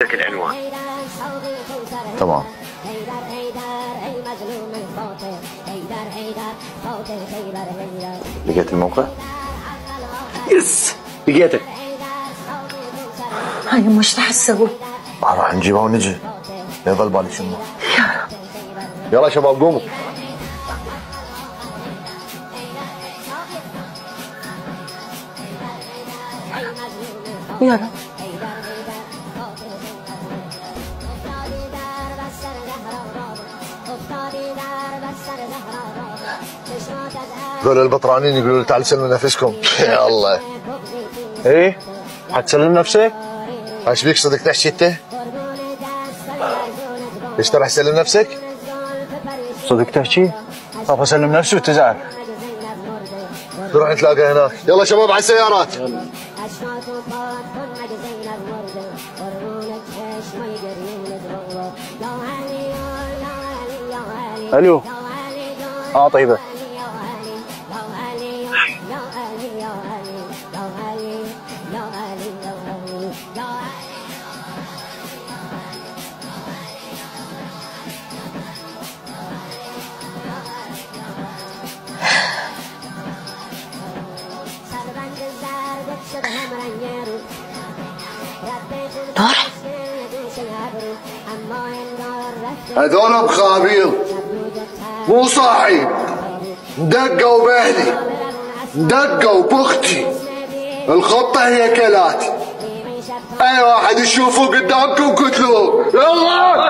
لك العنوان. تمام. لقيت الموقع؟ يس لقيته. هاي مش رح تسوي؟ راح نجيبها ونجي. لا يظل بالك شنو. يلا شباب قوموا. يلا. ذول البطرانين يقولوا لي تعال سلموا نفسكم. يا الله. ايه حتسلم نفسك؟ ايش بيك صدق تحكي انت؟ ليش تروح تسلم نفسك؟ صدق تحكي؟ خاف اسلم نفسي وتزعل. نروح نتلاقى هناك. يلا شباب على السيارات. الو. طيبه. نور. هذول بخابيل مو صاحي. دقوا باهلي دقوا بختي. الخطة هي كالاتي. اي واحد يشوفه قدامكم قتلوه. يلا